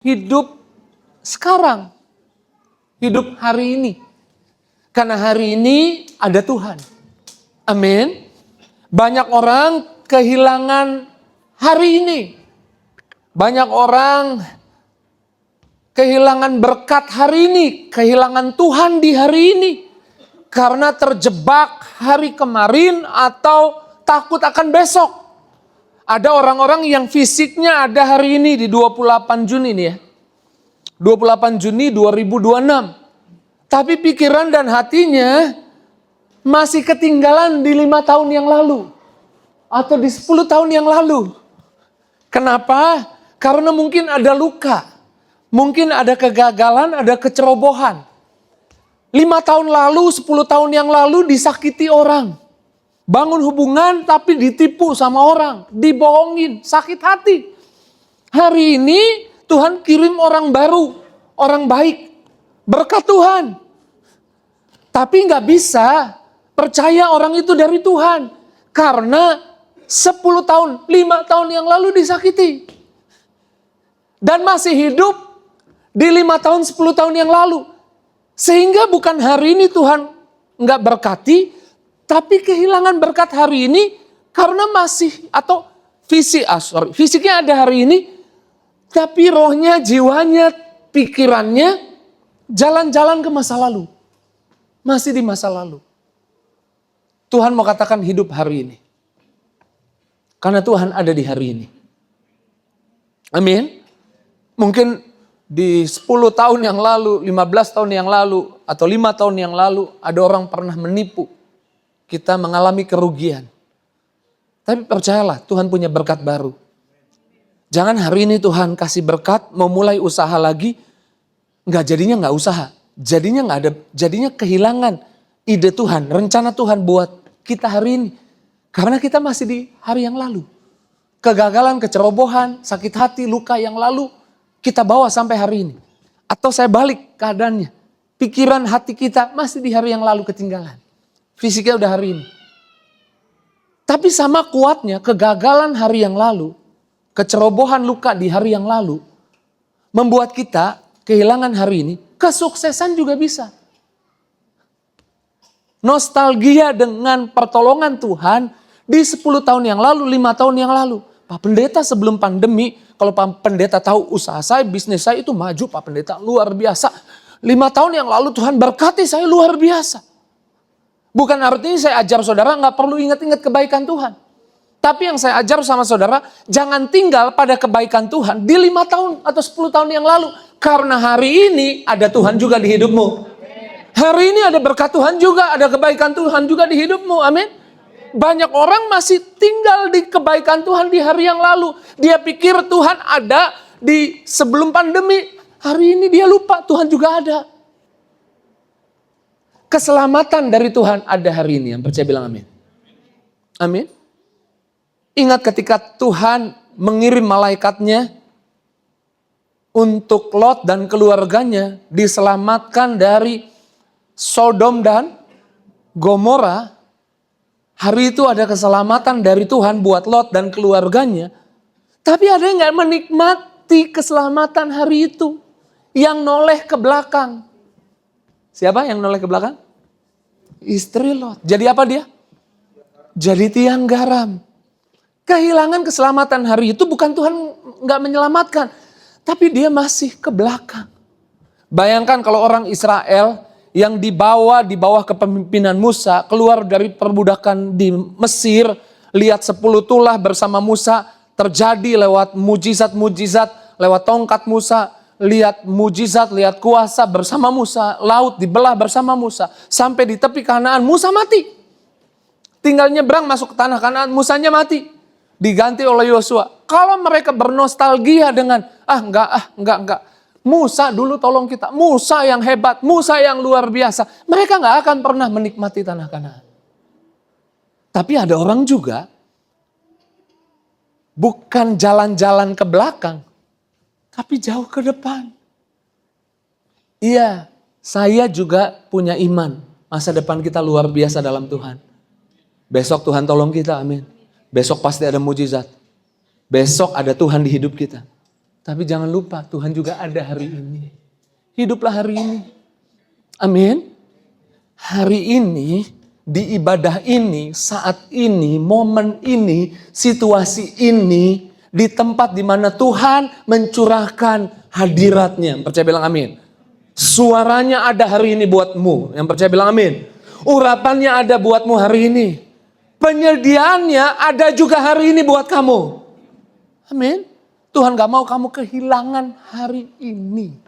hidup sekarang. Hidup hari ini. Karena hari ini ada Tuhan. Amin. Banyak orang kehilangan hari ini. Banyak orang kehilangan berkat hari ini. Kehilangan Tuhan di hari ini. Karena terjebak hari kemarin atau takut akan besok. Ada orang-orang yang fisiknya ada hari ini di 28 Juni nih ya. 28 Juni 2026. Tapi pikiran dan hatinya masih ketinggalan di 5 tahun yang lalu. Atau di 10 tahun yang lalu. Kenapa? Karena mungkin ada luka. Mungkin ada kegagalan, ada kecerobohan. 5 tahun lalu, 10 tahun yang lalu disakiti orang. Bangun hubungan tapi ditipu sama orang. Dibohongin, sakit hati. Hari ini Tuhan kirim orang baru. Orang baik. Berkat Tuhan. Tapi gak bisa percaya orang itu dari Tuhan. Karena 10 tahun, 5 tahun yang lalu disakiti. Dan masih hidup di 5 tahun, 10 tahun yang lalu. Sehingga bukan hari ini Tuhan gak berkati, tapi kehilangan berkat hari ini karena masih atau fisiknya ada hari ini, tapi rohnya, jiwanya, pikirannya jalan-jalan ke masa lalu. Masih di masa lalu. Tuhan mau katakan hidup hari ini. Karena Tuhan ada di hari ini. Amin. Mungkin di 10 tahun yang lalu, 15 tahun yang lalu, atau 5 tahun yang lalu, ada orang pernah menipu. Kita mengalami kerugian. Tapi percayalah, Tuhan punya berkat baru. Jangan hari ini Tuhan kasih berkat, mau mulai usaha lagi, jadinya nggak usaha. Jadinya kehilangan ide Tuhan, rencana Tuhan buat kita hari ini. Karena kita masih di hari yang lalu. Kegagalan, kecerobohan, sakit hati, luka yang lalu, kita bawa sampai hari ini. Atau saya balik keadaannya. Pikiran hati kita masih di hari yang lalu ketinggalan. Fisiknya udah hari ini. Tapi sama kuatnya kegagalan hari yang lalu, kecerobohan luka di hari yang lalu, membuat kita kehilangan hari ini, kesuksesan juga bisa. Nostalgia dengan pertolongan Tuhan di 10 tahun yang lalu, 5 tahun yang lalu. Pak Pendeta sebelum pandemi, kalau Pak Pendeta tahu usaha saya, bisnis saya itu maju, Pak Pendeta luar biasa. 5 tahun yang lalu Tuhan berkati saya luar biasa. Bukan artinya saya ajar saudara nggak perlu ingat-ingat kebaikan Tuhan. Tapi yang saya ajar sama saudara, jangan tinggal pada kebaikan Tuhan di 5 tahun atau 10 tahun yang lalu. Karena hari ini ada Tuhan juga di hidupmu. Hari ini ada berkat Tuhan juga, ada kebaikan Tuhan juga di hidupmu. Amin. Banyak orang masih tinggal di kebaikan Tuhan di hari yang lalu. Dia pikir Tuhan ada di sebelum pandemi. Hari ini dia lupa Tuhan juga ada. Keselamatan dari Tuhan ada hari ini. Yang percaya bilang amin. Amin. Ingat ketika Tuhan mengirim malaikatnya untuk Lot dan keluarganya diselamatkan dari Sodom dan Gomora. Hari itu ada keselamatan dari Tuhan buat Lot dan keluarganya. Tapi ada yang gak menikmati keselamatan hari itu. Yang noleh ke belakang. Siapa yang noleh ke belakang? Istri Lot. Jadi apa dia? Jadi tiang garam. Kehilangan keselamatan hari itu bukan Tuhan gak menyelamatkan. Tapi dia masih ke belakang. Bayangkan kalau orang Israel yang dibawa di bawah kepemimpinan Musa, keluar dari perbudakan di Mesir, lihat 10 tulah bersama Musa, terjadi lewat mujizat-mujizat, lewat tongkat Musa, lihat mujizat, lihat kuasa bersama Musa, laut dibelah bersama Musa, sampai di tepi Kanaan, Musa mati. Tinggal nyebrang masuk ke tanah Kanaan, Musanya mati. Diganti oleh Yosua. Kalau mereka bernostalgia dengan, enggak. Musa dulu tolong kita. Musa yang hebat. Musa yang luar biasa. Mereka gak akan pernah menikmati tanah Kanaan. Tapi ada orang juga. Bukan jalan-jalan ke belakang. Tapi jauh ke depan. Iya, saya juga punya iman. Masa depan kita luar biasa dalam Tuhan. Besok Tuhan tolong kita, amin. Besok pasti ada mujizat. Besok ada Tuhan di hidup kita. Tapi jangan lupa Tuhan juga ada hari ini. Hiduplah hari ini. Amin. Hari ini, di ibadah ini, saat ini, momen ini, situasi ini, di tempat di mana Tuhan mencurahkan hadiratnya. Yang percaya bilang amin. Suaranya ada hari ini buatmu. Yang percaya bilang amin. Urapannya ada buatmu hari ini. Penyediaannya ada juga hari ini buat kamu. Amin. Tuhan gak mau kamu kehilangan hari ini.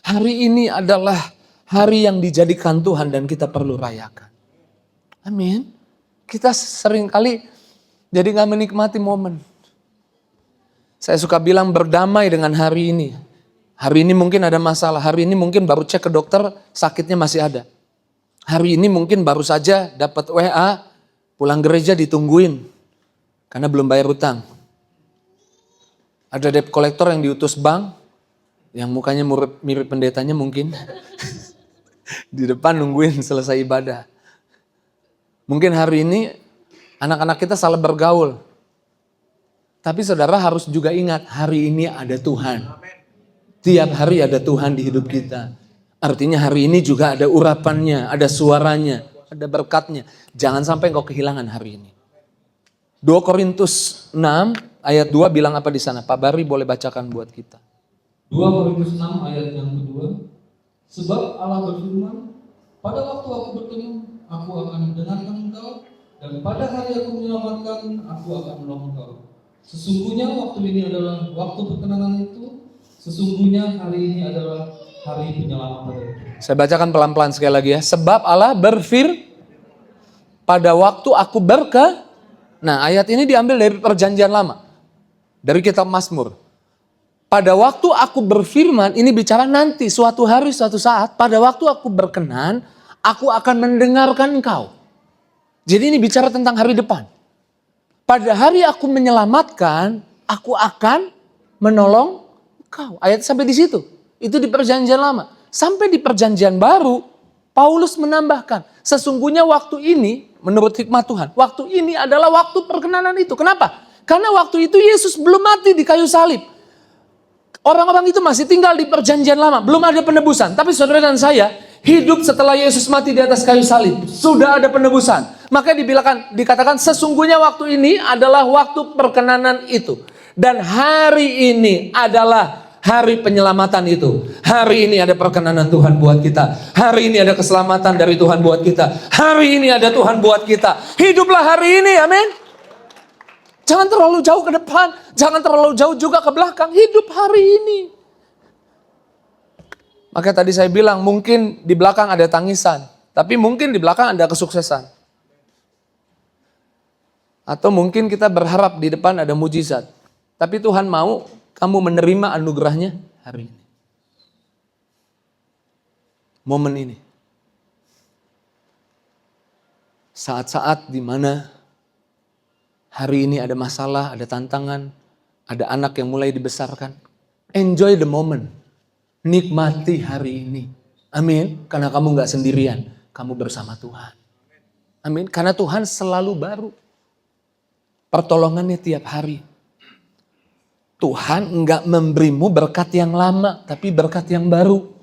Hari ini adalah hari yang dijadikan Tuhan dan kita perlu rayakan. Amin. Kita sering kali jadi gak menikmati momen. Saya suka bilang berdamai dengan hari ini. Hari ini mungkin ada masalah. Hari ini mungkin baru cek ke dokter, sakitnya masih ada. Hari ini mungkin baru saja dapat WA, pulang gereja ditungguin. Karena belum bayar utang. Ada debt collector yang diutus bank, yang mukanya mirip pendetanya mungkin. Di depan nungguin selesai ibadah. Mungkin hari ini anak-anak kita salah bergaul. Tapi saudara harus juga ingat, hari ini ada Tuhan. Tiap hari ada Tuhan di hidup kita. Artinya hari ini juga ada urapannya, ada suaranya, ada berkatnya. Jangan sampai engkau kehilangan hari ini. 2 Korintus 6 ayat 2 bilang apa di sana? Pak Bari boleh bacakan buat kita. 2 Korintus 6 ayat yang kedua. Sebab Allah berfirman, pada waktu aku bertemu, aku akan mendengarkan engkau, dan pada hari aku menyelamatkan, aku akan menolong engkau. Sesungguhnya waktu ini adalah waktu perkenanan itu, sesungguhnya hari ini adalah hari penyelamatan itu. Saya bacakan pelan-pelan sekali lagi ya. Sebab Allah pada waktu aku Nah, ayat ini diambil dari perjanjian lama. Dari kitab Mazmur. Pada waktu aku berfirman, ini bicara nanti, suatu hari, suatu saat, pada waktu aku berkenan, aku akan mendengarkan engkau. Jadi ini bicara tentang hari depan. Pada hari aku menyelamatkan, aku akan menolong engkau. Ayat sampai di situ. Itu di perjanjian lama. Sampai di perjanjian baru, Paulus menambahkan, sesungguhnya waktu ini, menurut hikmat Tuhan, waktu ini adalah waktu perkenanan itu. Kenapa? Karena waktu itu Yesus belum mati di kayu salib. Orang-orang itu masih tinggal di perjanjian lama, belum ada penebusan. Tapi saudara dan saya, hidup setelah Yesus mati di atas kayu salib, sudah ada penebusan. Makanya dikatakan sesungguhnya waktu ini adalah waktu perkenanan itu. Dan hari ini adalah hari penyelamatan itu. Hari ini ada perkenanan Tuhan buat kita. Hari ini ada keselamatan dari Tuhan buat kita. Hari ini ada Tuhan buat kita. Hiduplah hari ini, amin. Jangan terlalu jauh ke depan. Jangan terlalu jauh juga ke belakang. Hidup hari ini. Maka tadi saya bilang mungkin di belakang ada tangisan. Tapi mungkin di belakang ada kesuksesan. Atau mungkin kita berharap di depan ada mujizat. Tapi Tuhan mau kamu menerima anugerahnya hari ini. Momen ini. Saat-saat di mana hari ini ada masalah, ada tantangan, ada anak yang mulai dibesarkan. Enjoy the moment. Nikmati hari ini. Amin. Karena kamu gak sendirian. Kamu bersama Tuhan. Amin. Karena Tuhan selalu baru. Pertolongannya tiap hari. Tuhan enggak memberimu berkat yang lama, tapi berkat yang baru.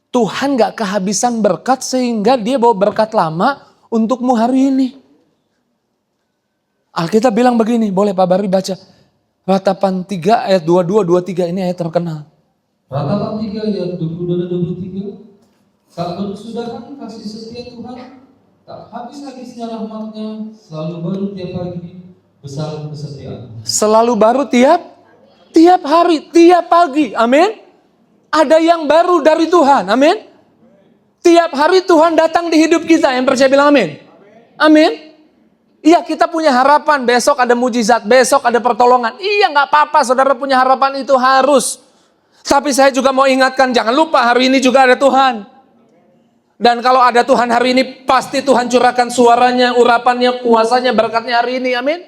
Tuhan enggak kehabisan berkat sehingga dia bawa berkat lama untukmu hari ini. Alkitab bilang begini, boleh Pak Bari baca. Ratapan 3 ayat 22, 23, ini ayat terkenal. Ratapan 3 ayat 22 dan 23. Saat berkesudahan kasih setia Tuhan, tak habis-habisnya rahmatnya, selalu baru tiap pagi, besar kesetiaan. Selalu baru tiap hari, tiap pagi, amin. Ada yang baru dari Tuhan, amin. Tiap hari Tuhan datang di hidup kita, yang percaya bilang amin. Amin. Iya, kita punya harapan, besok ada mujizat, besok ada pertolongan. Iya, gak apa-apa, saudara punya harapan itu harus. Tapi saya juga mau ingatkan, jangan lupa hari ini juga ada Tuhan. Dan kalau ada Tuhan hari ini, pasti Tuhan curahkan suaranya, urapannya, kuasanya, berkatnya hari ini, amin.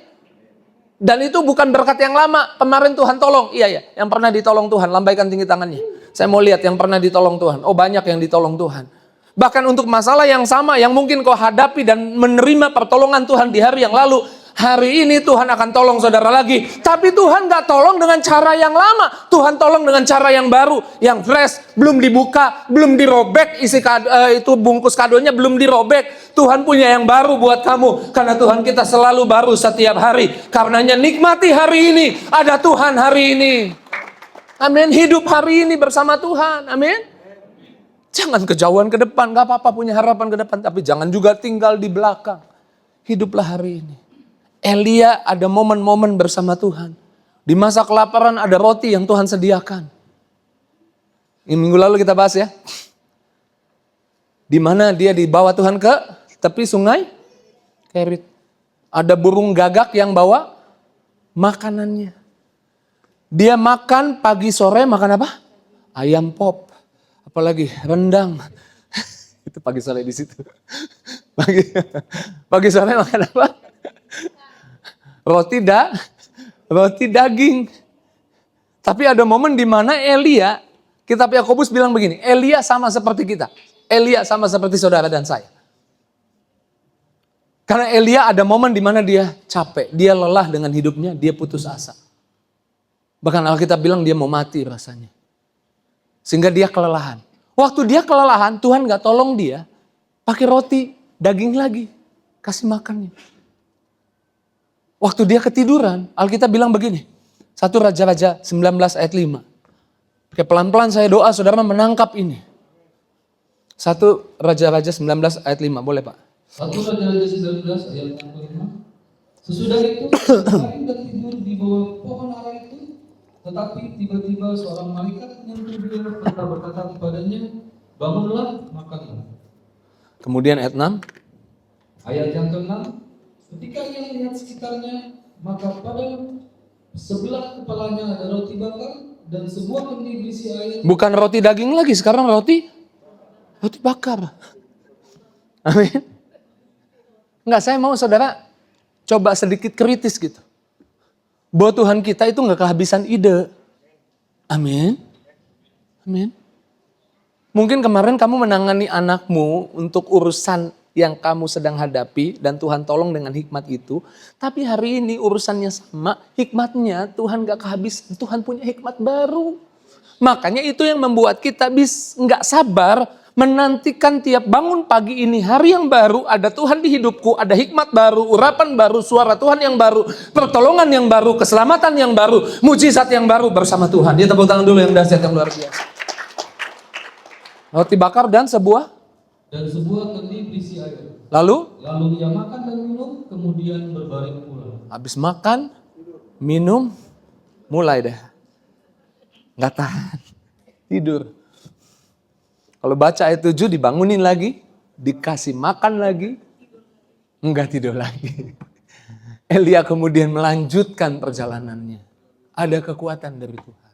Dan itu bukan berkat yang lama, kemarin Tuhan tolong. Iya, yang pernah ditolong Tuhan, lambaikan tinggi tangannya. Saya mau lihat yang pernah ditolong Tuhan. Oh, banyak yang ditolong Tuhan. Bahkan untuk masalah yang sama yang mungkin kau hadapi dan menerima pertolongan Tuhan di hari yang lalu, Hari ini Tuhan akan tolong saudara lagi. Tapi Tuhan gak tolong dengan cara yang lama. Tuhan tolong dengan cara yang baru. Yang fresh, belum dibuka, belum dirobek. Itu bungkus kadonya belum dirobek. Tuhan punya yang baru buat kamu. Karena Tuhan kita selalu baru setiap hari. Karenanya nikmati hari ini. Ada Tuhan hari ini. Amin. Hidup hari ini bersama Tuhan. Amin. Jangan kejauhan ke depan, gak apa-apa punya harapan ke depan. Tapi jangan juga tinggal di belakang. Hiduplah hari ini. Elia ada momen-momen bersama Tuhan. Di masa kelaparan ada roti yang Tuhan sediakan. Ini minggu lalu kita bahas ya. Di mana dia dibawa Tuhan ke tepi sungai Kerit. Ada burung gagak yang bawa makanannya. Dia makan pagi sore makan apa? Ayam pop. Apalagi rendang. Itu pagi sore di situ. Pagi sore makan apa? Roti daging. Tapi ada momen di mana Elia, kitab Yakobus bilang begini, Elia sama seperti kita. Elia sama seperti saudara dan saya. Karena Elia ada momen di mana dia capek, dia lelah dengan hidupnya, dia putus asa. Bahkan Alkitab bilang dia mau mati rasanya. Sehingga dia kelelahan. Waktu dia kelelahan, Tuhan gak tolong dia. Pakai roti, daging lagi. Kasih makannya. Waktu dia ketiduran, Alkitab bilang begini. 1 Raja-Raja 19 ayat 5. Oke, pelan-pelan saya doa saudara menangkap ini. 1 Raja-Raja 19 ayat 5, boleh Pak? 1 Raja-Raja 19 ayat 5. Sesudah itu, Daud tidur di bawah pohon ara itu. Tetapi tiba-tiba seorang malaikat menyentuh dia serta berkata kepadanya, bangunlah, makanlah. Kemudian ayat 6. Ayat yang ke-6. Ketika ia melihat sekitarnya, maka pada sebelah kepalanya ada roti bakar dan sebuah kendi berisi air. Bukan roti daging lagi, sekarang roti bakar. Amin. Enggak, saya mau saudara coba sedikit kritis gitu. Bahwa Tuhan kita itu gak kehabisan ide. Amin. Amin. Mungkin kemarin kamu menangani anakmu untuk urusan yang kamu sedang hadapi. Dan Tuhan tolong dengan hikmat itu. Tapi hari ini urusannya sama. Hikmatnya Tuhan gak kehabisan. Tuhan punya hikmat baru. Makanya itu yang membuat kita gak sabar. Menantikan tiap bangun pagi ini hari yang baru, ada Tuhan di hidupku, ada hikmat baru, urapan baru, suara Tuhan yang baru, pertolongan yang baru, keselamatan yang baru, mujizat yang baru bersama Tuhan. Dia tepuk tangan dulu yang dahsyat yang luar biasa. Roti bakar dan sebuah kendi berisi air. Lalu ia makan dan minum, kemudian berbaring pula. Habis makan, minum, mulai deh. Nggak tahan, tidur. Kalau baca ayat 7 dibangunin lagi, dikasih makan lagi, enggak tidur lagi. Elia kemudian melanjutkan perjalanannya. Ada kekuatan dari Tuhan.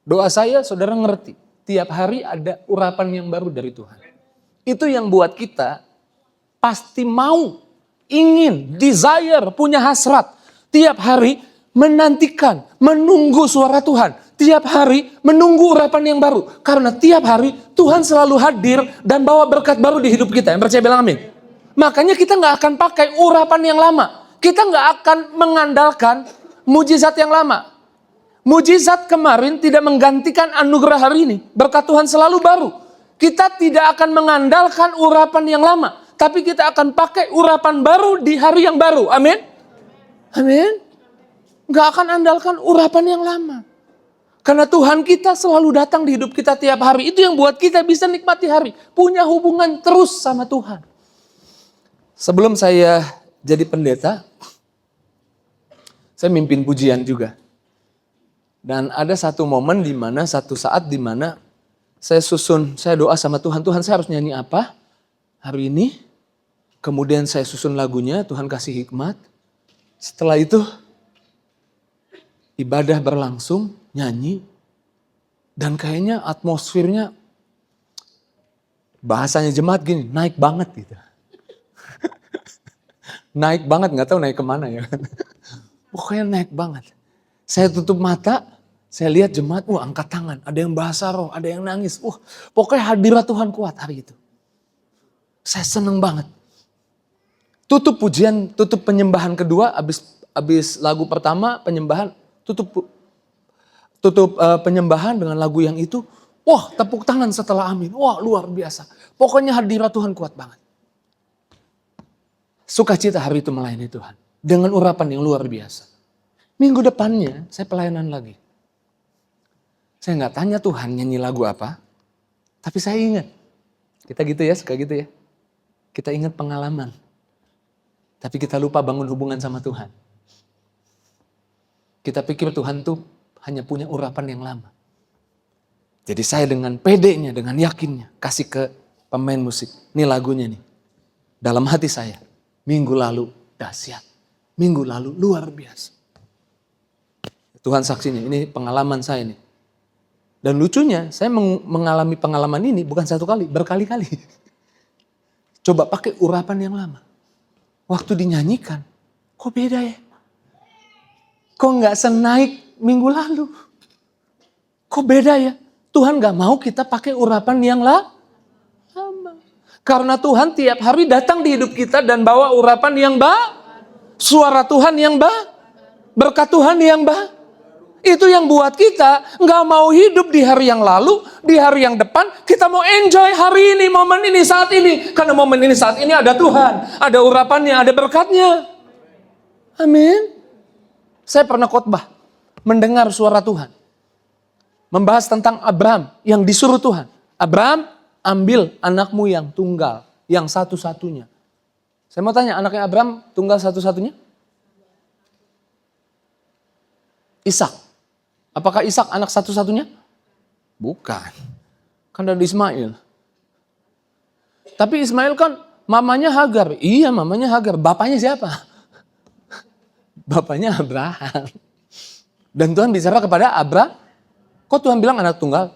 Doa saya saudara ngerti, tiap hari ada urapan yang baru dari Tuhan. Itu yang buat kita pasti mau, ingin, desire, punya hasrat. Tiap hari menantikan, menunggu suara Tuhan. Tiap hari menunggu urapan yang baru. Karena tiap hari Tuhan selalu hadir dan bawa berkat baru di hidup kita. Yang percaya bilang amin. Makanya kita gak akan pakai urapan yang lama. Kita gak akan mengandalkan mujizat yang lama. Mujizat kemarin tidak menggantikan anugerah hari ini. Berkat Tuhan selalu baru. Kita tidak akan mengandalkan urapan yang lama. Tapi kita akan pakai urapan baru di hari yang baru. Amin. Amin. Gak akan andalkan urapan yang lama. Karena Tuhan kita selalu datang di hidup kita tiap hari. Itu yang buat kita bisa nikmati hari. Punya hubungan terus sama Tuhan. Sebelum saya jadi pendeta, saya mimpin pujian juga. Dan ada satu momen di mana, satu saat di mana saya doa sama Tuhan. Tuhan, saya harus nyanyi apa hari ini? Kemudian saya susun lagunya, Tuhan kasih hikmat. Setelah itu ibadah berlangsung, nyanyi, dan kayaknya atmosfernya, bahasanya jemaat gini, naik banget gitu. Naik banget, gak tahu naik kemana ya. Pokoknya naik banget. Saya tutup mata, saya lihat jemaat, angkat tangan, ada yang bahasa roh, ada yang nangis. Pokoknya hadirat Tuhan kuat hari itu. Saya seneng banget. tutup pujian, tutup penyembahan kedua, habis lagu pertama penyembahan, tutup penyembahan dengan lagu yang itu. Wah, tepuk tangan setelah amin. Wah, luar biasa. Pokoknya hadirat Tuhan kuat banget. Sukacita hari itu melayani Tuhan dengan urapan yang luar biasa. Minggu depannya saya pelayanan lagi. Saya nggak tanya Tuhan nyanyi lagu apa, tapi saya ingat. Kita gitu ya, suka gitu ya. Kita ingat pengalaman. Tapi kita lupa bangun hubungan sama Tuhan. Kita pikir Tuhan tuh hanya punya urapan yang lama. Jadi saya dengan pedenya, dengan yakinnya, kasih ke pemain musik. Ini lagunya nih. Dalam hati saya, minggu lalu dahsyat. Minggu lalu luar biasa. Tuhan saksinya, ini pengalaman saya nih. Dan lucunya, saya mengalami pengalaman ini bukan satu kali, berkali-kali. Coba pakai urapan yang lama. Waktu dinyanyikan, kok beda ya? Kok nggak senaik minggu lalu? Kok beda ya? Tuhan nggak mau kita pakai urapan yang lama. Karena Tuhan tiap hari datang di hidup kita dan bawa urapan yang suara Tuhan yang berkat Tuhan yang Itu yang buat kita nggak mau hidup di hari yang lalu, di hari yang depan. Kita mau enjoy hari ini, momen ini, saat ini. Karena momen ini, saat ini ada Tuhan. Ada urapannya, ada berkatnya. Amin. Saya pernah khotbah, mendengar suara Tuhan. Membahas tentang Abraham yang disuruh Tuhan. Abraham, ambil anakmu yang tunggal, yang satu-satunya. Saya mau tanya, anaknya Abraham tunggal satu-satunya? Ishak. Apakah Ishak anak satu-satunya? Bukan. Kan ada Ismail. Tapi Ismail kan mamanya Hagar. Iya, mamanya Hagar. Bapaknya siapa? Bapaknya Abraham. Dan Tuhan bicara kepada Abraham. Kok Tuhan bilang anak tunggal?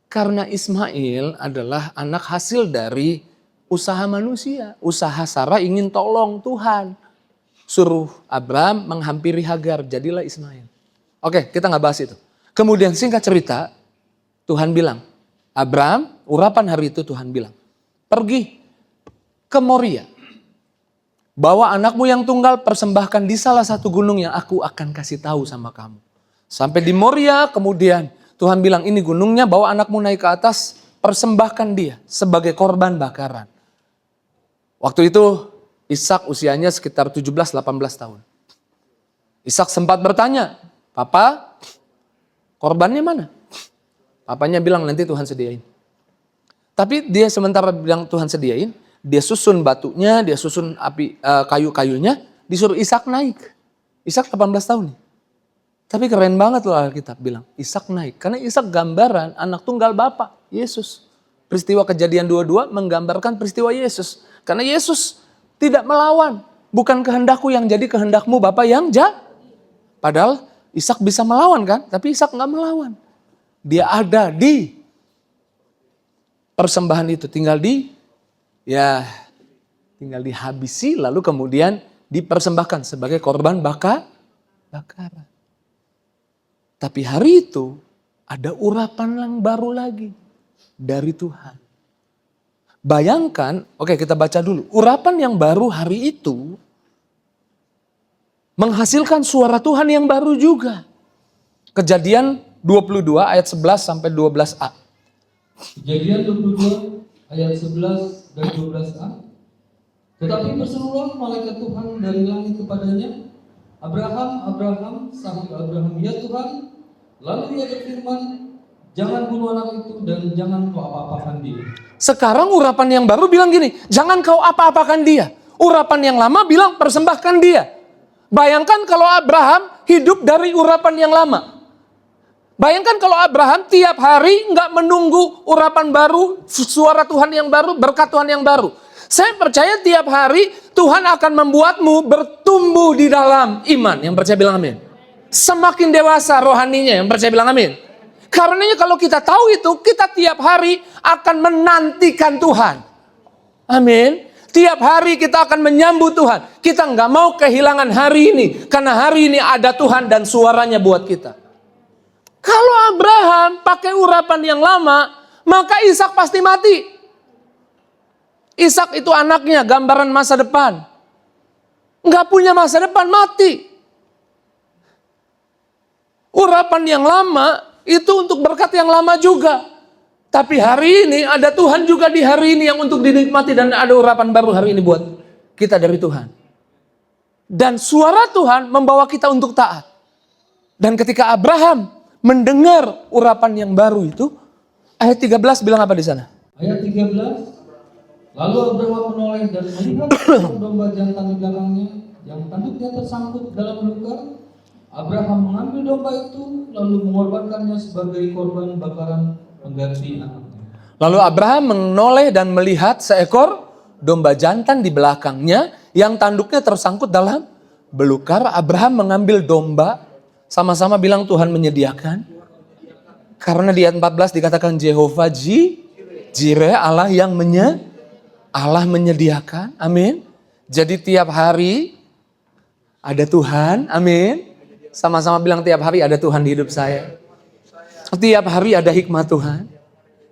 Karena Ismail adalah anak hasil dari usaha manusia. Usaha Sarah ingin tolong Tuhan. Suruh Abraham menghampiri Hagar. Jadilah Ismail. Oke, kita nggak bahas itu. Kemudian singkat cerita, Tuhan bilang, Abraham, urapan hari itu Tuhan bilang, pergi ke Moria. Bawa anakmu yang tunggal, persembahkan di salah satu gunung yang aku akan kasih tahu sama kamu. Sampai di Moria, kemudian Tuhan bilang, ini gunungnya, bawa anakmu naik ke atas, persembahkan dia sebagai korban bakaran. Waktu itu Ishak usianya sekitar 17-18 tahun. Ishak sempat bertanya, Papa, korbannya mana? Papanya bilang nanti Tuhan sediain. Tapi dia sementara bilang Tuhan sediain, dia susun batunya, dia susun kayu-kayunya, disuruh Ishak naik. Ishak 18 tahun nih. Tapi keren banget loh Alkitab bilang, Ishak naik. Karena Ishak gambaran anak tunggal Bapa, Yesus. Peristiwa Kejadian 22 menggambarkan peristiwa Yesus. Karena Yesus tidak melawan. Bukan kehendakku yang jadi kehendakmu Bapa yang Padahal Ishak bisa melawan kan, tapi Ishak nggak melawan. Dia ada di persembahan itu, tinggal dihabisi, lalu kemudian dipersembahkan sebagai korban bakaran. Tapi hari itu ada urapan yang baru lagi dari Tuhan. Bayangkan, oke kita baca dulu, urapan yang baru hari itu menghasilkan suara Tuhan yang baru juga. Kejadian 22 ayat 11 sampai 12a. Kejadian 22 ayat 11 dan 12a. Tetapi berserulah malaikat Tuhan dari langit kepadanya, Abraham, Abraham, sahut Abraham, ya Tuhan. Lalu ia berfirman, jangan bunuh anak itu dan jangan kau apa-apakan dia. Sekarang urapan yang baru bilang gini, jangan kau apa-apakan dia. Urapan yang lama bilang persembahkan dia. Bayangkan kalau Abraham hidup dari urapan yang lama. Bayangkan kalau Abraham tiap hari nggak menunggu urapan baru, suara Tuhan yang baru, berkat Tuhan yang baru. Saya percaya tiap hari Tuhan akan membuatmu bertumbuh di dalam iman. Yang percaya bilang amin. Semakin dewasa rohaninya, yang percaya bilang amin. Karenanya kalau kita tahu itu, kita tiap hari akan menantikan Tuhan. Amin. Tiap hari kita akan menyambut Tuhan. Kita nggak mau kehilangan hari ini. Karena hari ini ada Tuhan dan suaranya buat kita. Kalau Abraham pakai urapan yang lama, maka Ishak pasti mati. Ishak itu anaknya, gambaran masa depan. nggak punya masa depan, mati. Urapan yang lama itu untuk berkat yang lama juga. Tapi hari ini ada Tuhan juga di hari ini yang untuk dinikmati, dan ada urapan baru hari ini buat kita dari Tuhan. Dan suara Tuhan membawa kita untuk taat. Dan ketika Abraham mendengar urapan yang baru itu, ayat 13 bilang apa di sana? Ayat 13, lalu Abraham menoleh dan melihat domba jantan di belakangnya yang tanduknya tersangkut dalam belukar. Abraham mengambil domba itu lalu mengorbankannya sebagai korban bakaran pengganti anaknya. Lalu Abraham menoleh dan melihat seekor domba jantan di belakangnya yang tanduknya tersangkut dalam belukar. Abraham mengambil domba, sama-sama bilang Tuhan menyediakan. Karena di ayat 14 dikatakan Jehovah Jireh, Allah yang Allah menyediakan. Amin. Jadi tiap hari ada Tuhan. Amin. Sama-sama bilang tiap hari ada Tuhan di hidup saya. Tiap hari ada hikmat Tuhan.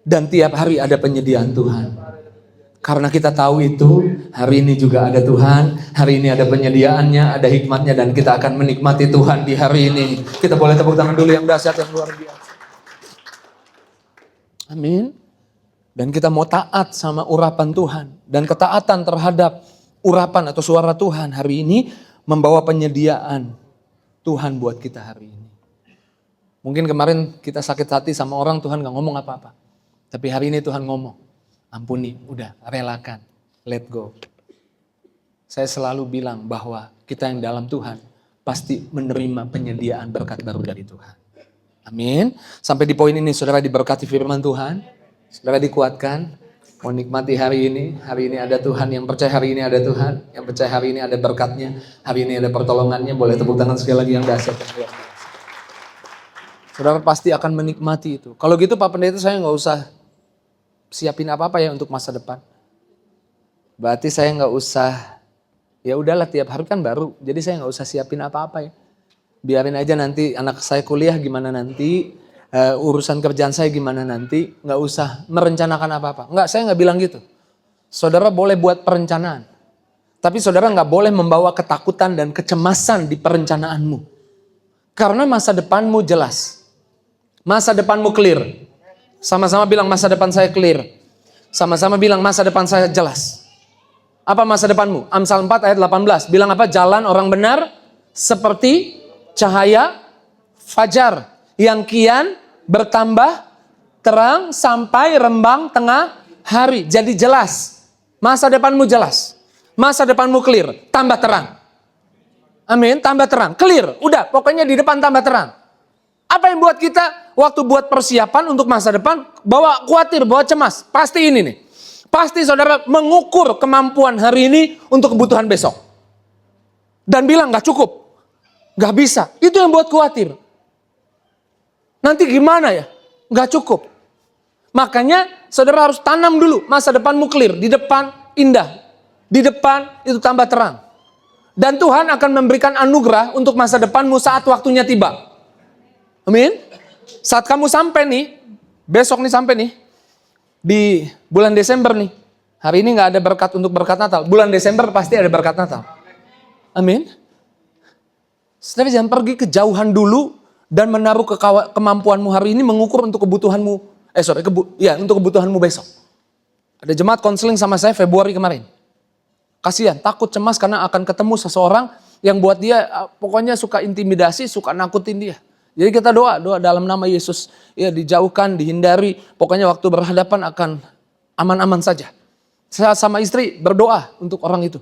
Dan tiap hari ada penyediaan Tuhan. Karena kita tahu itu, hari ini juga ada Tuhan. Hari ini ada penyediaannya, ada hikmatnya. Dan kita akan menikmati Tuhan di hari ini. Kita boleh tepuk tangan dulu yang dahsyat, yang luar biasa. Amin. Dan kita mau taat sama urapan Tuhan. Dan ketaatan terhadap urapan atau suara Tuhan hari ini membawa penyediaan Tuhan buat kita hari ini. Mungkin kemarin kita sakit hati sama orang, Tuhan gak ngomong apa-apa. Tapi hari ini Tuhan ngomong, ampuni, udah relakan, let go. Saya selalu bilang bahwa kita yang dalam Tuhan pasti menerima penyediaan berkat baru dari Tuhan. Amin. Sampai di poin ini saudara diberkati firman Tuhan. Saudara dikuatkan, mau nikmati hari ini ada Tuhan, yang percaya hari ini ada Tuhan, yang percaya hari ini ada berkatnya, hari ini ada pertolongannya, boleh tepuk tangan sekali lagi yang dahsyat. Saudara pasti akan menikmati itu. Kalau gitu Pak Pendeta, saya nggak usah siapin apa-apa ya untuk masa depan. Berarti saya nggak usah, ya udahlah tiap hari kan baru, jadi saya nggak usah siapin apa-apa ya. Biarin aja nanti anak saya kuliah gimana nanti, urusan kerjaan saya gimana nanti, nggak usah merencanakan apa-apa. Nggak, saya nggak bilang gitu. Saudara boleh buat perencanaan, tapi saudara nggak boleh membawa ketakutan dan kecemasan di perencanaanmu. Karena masa depanmu jelas. Masa depanmu clear. Sama-sama bilang masa depan saya clear. Sama-sama bilang masa depan saya jelas. Apa masa depanmu? Amsal 4 ayat 18. Bilang apa? Jalan orang benar seperti cahaya fajar yang kian bertambah terang sampai rembang tengah hari. Jadi jelas. Masa depanmu jelas. Masa depanmu clear. Tambah terang. Amin. Tambah terang. Clear. Udah. Pokoknya di depan tambah terang. Apa yang buat kita waktu buat persiapan untuk masa depan bawa khawatir, bawa cemas? Pasti ini nih. Pasti saudara mengukur kemampuan hari ini untuk kebutuhan besok. Dan bilang gak cukup. Gak bisa. Itu yang buat khawatir. Nanti gimana ya? Gak cukup. Makanya saudara harus tanam dulu masa depanmu clear. Di depan indah. Di depan itu tambah terang. Dan Tuhan akan memberikan anugerah untuk masa depanmu saat waktunya tiba. Amin. Saat kamu sampai nih, besok nih sampai nih, di bulan Desember nih. Hari ini gak ada berkat untuk berkat Natal. Bulan Desember pasti ada berkat Natal. Amin. Saudara jangan pergi kejauhan dulu dan menaruh kemampuanmu hari ini mengukur untuk kebutuhanmu. Untuk kebutuhanmu besok. Ada jemaat konseling sama saya Februari kemarin. Kasihan, takut cemas karena akan ketemu seseorang yang buat dia pokoknya suka intimidasi, suka nakutin dia. Jadi kita doa dalam nama Yesus. Ya dijauhkan, dihindari. Pokoknya waktu berhadapan akan aman-aman saja. Saya sama istri berdoa untuk orang itu.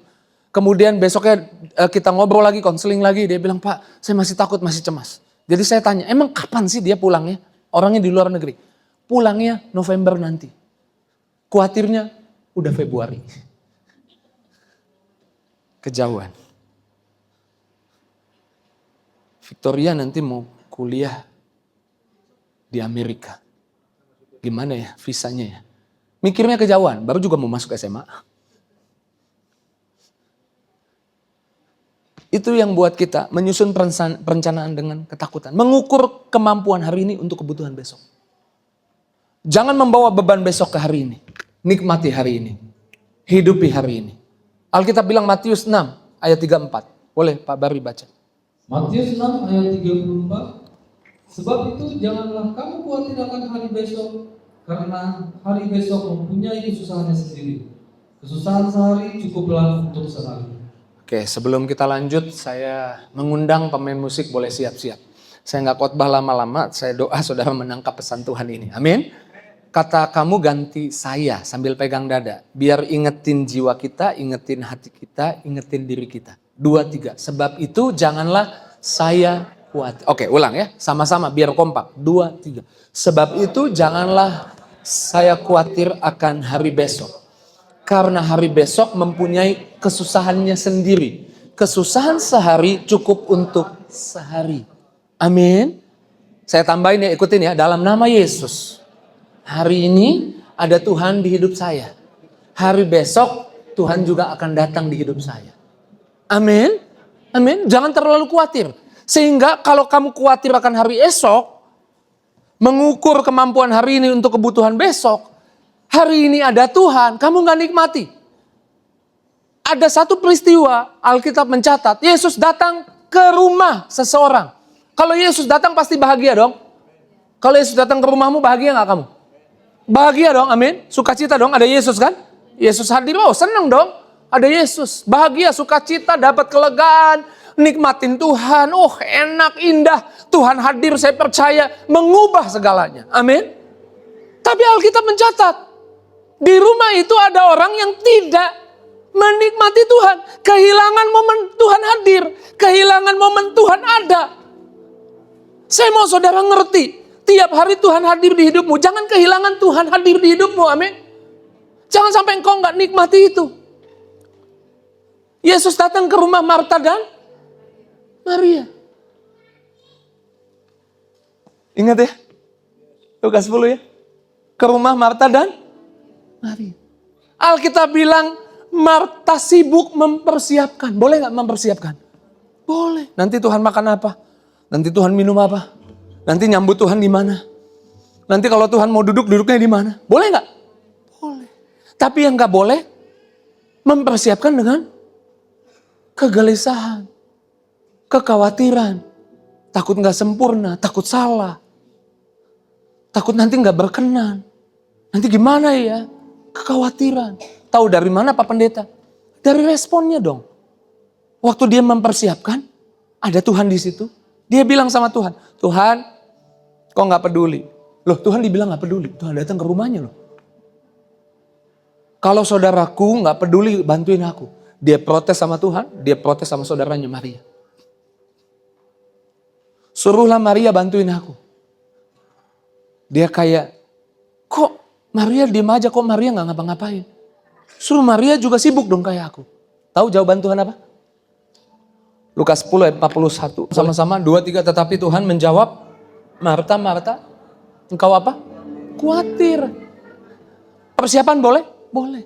Kemudian besoknya kita ngobrol lagi, konseling lagi. Dia bilang, Pak saya masih takut, masih cemas. Jadi saya tanya, emang kapan sih dia pulangnya? Orangnya di luar negeri. Pulangnya November nanti. Khawatirnya udah Februari. Kejauhan. Victoria nanti mau kuliah di Amerika. Gimana ya visanya ya? Mikirnya kejauhan, baru juga mau masuk SMA. Itu yang buat kita menyusun perencanaan dengan ketakutan. Mengukur kemampuan hari ini untuk kebutuhan besok. Jangan membawa beban besok ke hari ini. Nikmati hari ini. Hidupi hari ini. Alkitab bilang Matius 6 ayat 34. Boleh Pak Bari baca. Matius 6 ayat 34. Sebab itu janganlah kamu khawatir akan hari besok, karena hari besok mempunyai kesusahannya sendiri. Kesusahan sehari cukuplah untuk sehari. Oke, sebelum kita lanjut, saya mengundang pemain musik boleh siap-siap. Saya nggak khotbah lama-lama, saya doa saudara menangkap pesan Tuhan ini. Amin. Kata kamu ganti saya sambil pegang dada. Biar ingetin jiwa kita, ingetin hati kita, ingetin diri kita. 2, 3. Sebab itu janganlah saya khawatir. Oke, ulang ya. Sama-sama biar kompak. 2, 3. Sebab itu janganlah saya khawatir akan hari besok. Karena hari besok mempunyai kesusahannya sendiri. Kesusahan sehari cukup untuk sehari. Amin. Saya tambahin ya, ikutin ya. Dalam nama Yesus. Hari ini ada Tuhan di hidup saya. Hari besok Tuhan juga akan datang di hidup saya. Amin. Amin. Jangan terlalu khawatir. Sehingga kalau kamu khawatir akan hari esok, mengukur kemampuan hari ini untuk kebutuhan besok, hari ini ada Tuhan, kamu gak nikmati. Ada satu peristiwa, Alkitab mencatat, Yesus datang ke rumah seseorang. Kalau Yesus datang pasti bahagia dong. Kalau Yesus datang ke rumahmu, bahagia gak kamu? Bahagia dong, amin. Sukacita dong, ada Yesus kan? Yesus hadir, oh senang dong. Ada Yesus, bahagia, sukacita, dapat kelegaan, nikmatin Tuhan. Oh enak, indah, Tuhan hadir, saya percaya, mengubah segalanya. Amin. Tapi Alkitab mencatat, di rumah itu ada orang yang tidak menikmati Tuhan. Kehilangan momen Tuhan hadir, kehilangan momen Tuhan ada. Saya mau saudara ngerti, tiap hari Tuhan hadir di hidupmu. Jangan kehilangan Tuhan hadir di hidupmu, amin. Jangan sampai engkau gak nikmati itu. Yesus datang ke rumah Marta dan Maria. Ingat ya, Lukas 10 ya. Ke rumah Marta dan Maria. Alkitab bilang Marta sibuk mempersiapkan. Boleh gak mempersiapkan? Boleh. Nanti Tuhan makan apa? Nanti Tuhan minum apa? Nanti nyambut Tuhan di mana? Nanti kalau Tuhan mau duduk, duduknya di mana? Boleh gak? Boleh. Tapi yang gak boleh, mempersiapkan dengan kegelisahan, kekhawatiran, takut gak sempurna, takut salah, takut nanti gak berkenan. Nanti gimana ya? Kekhawatiran. Tahu dari mana Pak Pendeta? Dari responnya dong. Waktu dia mempersiapkan, ada Tuhan di situ. Dia bilang sama Tuhan, Tuhan, kok gak peduli? Loh Tuhan dibilang gak peduli, Tuhan datang ke rumahnya loh. Kalau saudaraku gak peduli bantuin aku. Dia protes sama Tuhan, dia protes sama saudaranya Maria. Suruhlah Maria bantuin aku. Dia kayak, kok Maria diem aja, kok Maria gak ngapa-ngapain? Suruh Maria juga sibuk dong kayak aku. Tahu jawaban Tuhan apa? Lukas 10 ayat 41. Sama-sama 2, 3. Tetapi Tuhan menjawab, Marta, Marta, engkau apa? Khawatir. Persiapan boleh? Boleh.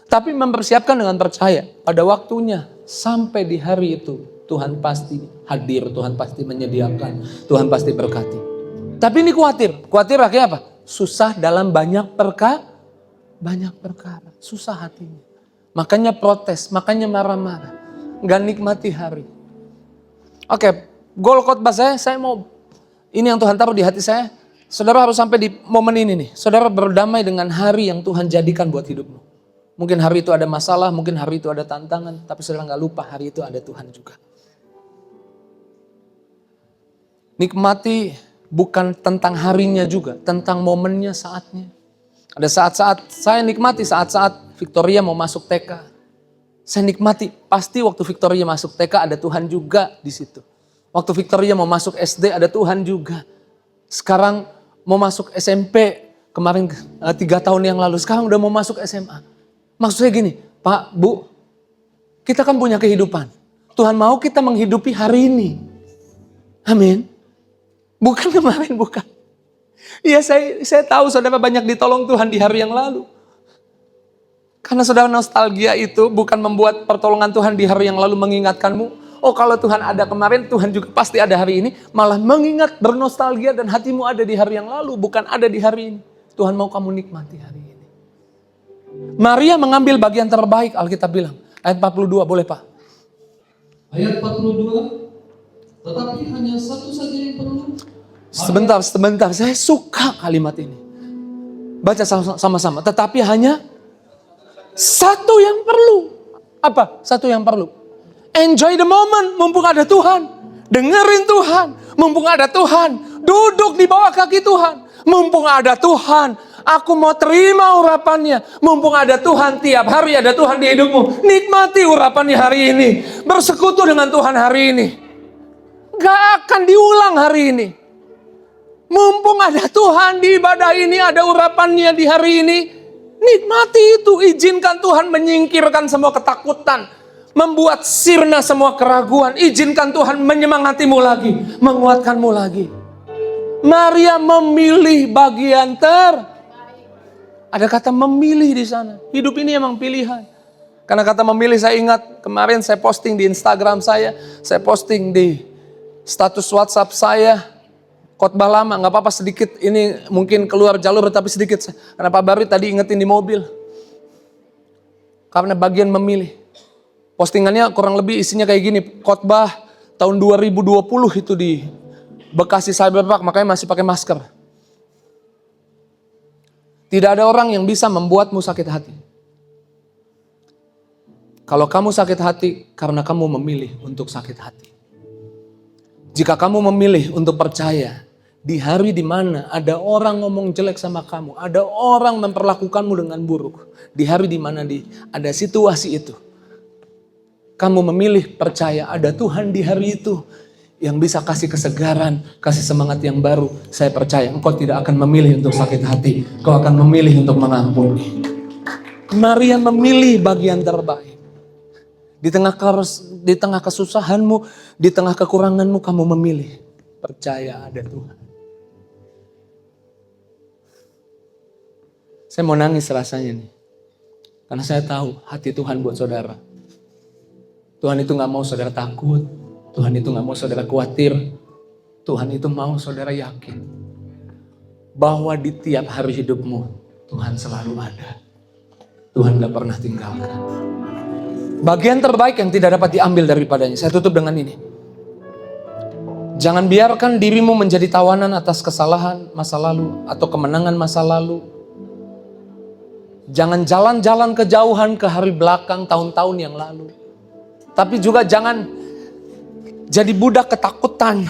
Tapi mempersiapkan dengan percaya. Pada waktunya, sampai di hari itu, Tuhan pasti hadir, Tuhan pasti menyediakan, Tuhan pasti berkati. Tapi ini khawatir. Khawatir akhirnya apa? Susah dalam banyak perkara. Susah hatinya. Makanya protes, makanya marah-marah. Gak nikmati hari. Oke, goal khotbah saya mau, ini yang Tuhan taruh di hati saya. Saudara harus sampai di momen ini nih. Saudara berdamai dengan hari yang Tuhan jadikan buat hidupmu. Mungkin hari itu ada masalah, mungkin hari itu ada tantangan. Tapi saudara gak lupa hari itu ada Tuhan juga. Nikmati bukan tentang harinya juga, tentang momennya, saatnya. Ada saat-saat, saya nikmati saat-saat Victoria mau masuk TK. Saya nikmati, pasti waktu Victoria masuk TK ada Tuhan juga di situ. Waktu Victoria mau masuk SD ada Tuhan juga. Sekarang mau masuk SMP, kemarin 3 tahun yang lalu, sekarang udah mau masuk SMA. Maksudnya gini, Pak, Bu, kita kan punya kehidupan. Tuhan mau kita menghidupi hari ini. Amin. Bukan kemarin, bukan. Iya, saya tahu saudara banyak ditolong Tuhan di hari yang lalu. Karena saudara nostalgia itu bukan membuat pertolongan Tuhan di hari yang lalu mengingatkanmu. Oh kalau Tuhan ada kemarin, Tuhan juga pasti ada hari ini. Malah mengingat, bernostalgia dan hatimu ada di hari yang lalu, bukan ada di hari ini. Tuhan mau kamu nikmati hari ini. Maria mengambil bagian terbaik, Alkitab bilang. Ayat 42, boleh Pak? Ayat 42, tetapi hanya satu saja yang perlu. Sebentar, saya suka kalimat ini. Baca sama-sama, tetapi hanya satu yang perlu. Apa? Satu yang perlu. Enjoy the moment, mumpung ada Tuhan. Dengerin Tuhan, mumpung ada Tuhan. Duduk di bawah kaki Tuhan, mumpung ada Tuhan. Aku mau terima urapannya. Mumpung ada Tuhan, tiap hari ada Tuhan di hidupmu. Nikmati urapannya hari ini. Bersekutu dengan Tuhan hari ini. Gak akan diulang hari ini. Mumpung ada Tuhan di ibadah ini, ada urapannya di hari ini. Nikmati itu, izinkan Tuhan menyingkirkan semua ketakutan. Membuat sirna semua keraguan. Izinkan Tuhan menyemangatimu lagi, menguatkanmu lagi. Maria memilih bagian ada kata memilih di sana. Hidup ini emang pilihan. Karena kata memilih saya ingat kemarin saya posting di Instagram saya posting di status WhatsApp saya. Khotbah lama, gak apa-apa sedikit, ini mungkin keluar jalur tapi sedikit. Karena Pak Baru tadi ingetin di mobil. Karena bagian memilih. Postingannya kurang lebih isinya kayak gini, khotbah tahun 2020 itu di Bekasi Cyberpark, makanya masih pakai masker. Tidak ada orang yang bisa membuatmu sakit hati. Kalau kamu sakit hati, karena kamu memilih untuk sakit hati. Jika kamu memilih untuk percaya, di hari di mana ada orang ngomong jelek sama kamu, ada orang memperlakukanmu dengan buruk, di hari di mana ada situasi itu, kamu memilih percaya ada Tuhan di hari itu yang bisa kasih kesegaran, kasih semangat yang baru. Saya percaya engkau tidak akan memilih untuk sakit hati, kau akan memilih untuk mengampuni. Maria memilih bagian terbaik. Di tengah kesusahanmu, di tengah kekuranganmu, kamu memilih percaya ada Tuhan. Saya mau nangis rasanya nih. Karena saya tahu hati Tuhan buat saudara. Tuhan itu gak mau saudara takut. Tuhan itu gak mau saudara khawatir. Tuhan itu mau saudara yakin. Bahwa di tiap hari hidupmu, Tuhan selalu ada. Tuhan gak pernah tinggalkan. Bagian terbaik yang tidak dapat diambil daripadanya. Saya tutup dengan ini. Jangan biarkan dirimu menjadi tawanan atas kesalahan masa lalu atau kemenangan masa lalu. Jangan jalan-jalan kejauhan ke hari belakang tahun-tahun yang lalu. Tapi juga jangan jadi budak ketakutan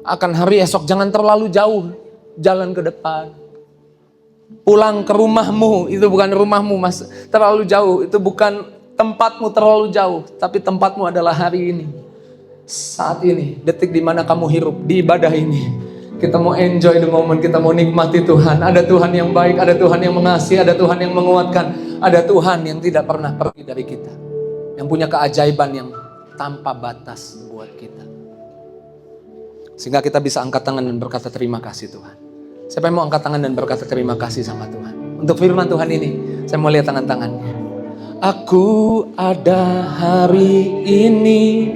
akan hari esok. Jangan terlalu jauh jalan ke depan. Pulang ke rumahmu, itu bukan rumahmu mas, terlalu jauh. Itu bukan tempatmu terlalu jauh, tapi tempatmu adalah hari ini. Saat ini, detik di mana kamu hirup di ibadah ini. Kita mau enjoy the moment, kita mau nikmati Tuhan. Ada Tuhan yang baik, ada Tuhan yang mengasihi, ada Tuhan yang menguatkan. Ada Tuhan yang tidak pernah pergi dari kita. Yang punya keajaiban yang tanpa batas buat kita. Sehingga kita bisa angkat tangan dan berkata terima kasih Tuhan. Siapa yang mau angkat tangan dan berkata terima kasih sama Tuhan? Untuk firman Tuhan ini, saya mau lihat tangan-tangannya. Aku ada hari ini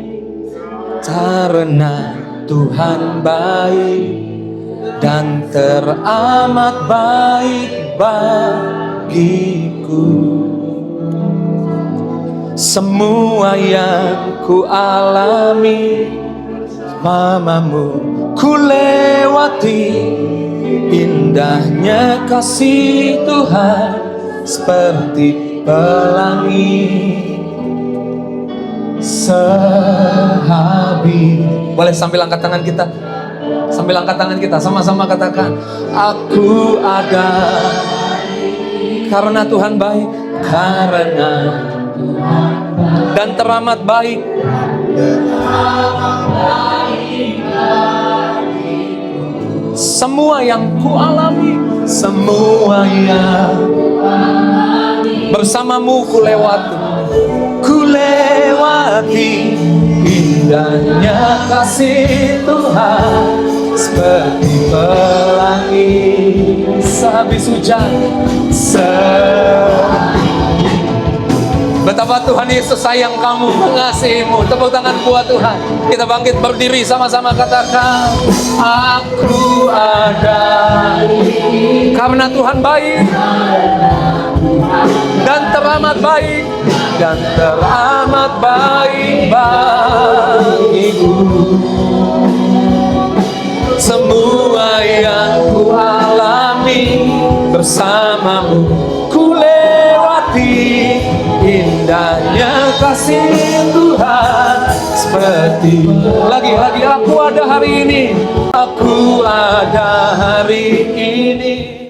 karena Tuhan baik dan teramat baik bagiku. Semua yang ku alami, mamamu ku lewati, indahnya kasih Tuhan seperti pelangi sehabis. Boleh sambil angkat tangan kita. Sambil angkat tangan kita, sama-sama katakan, aku ada karena Tuhan baik, karena dan teramat baik. Semua yang ku alami, semua yang bersamamu ku lewati, indahnya kasih Tuhan seperti pelangi sehabis hujan. Betapa Tuhan Yesus sayang kamu, mengasihimu. Tepuk tangan buat Tuhan. Kita bangkit berdiri sama-sama katakan, aku ada karena Tuhan baik dan terang teramat baik dan teramat baik bagiku. Semua yang ku alami bersamamu ku lewati, indahnya kasih Tuhan seperti lagi aku ada hari ini, aku ada hari ini.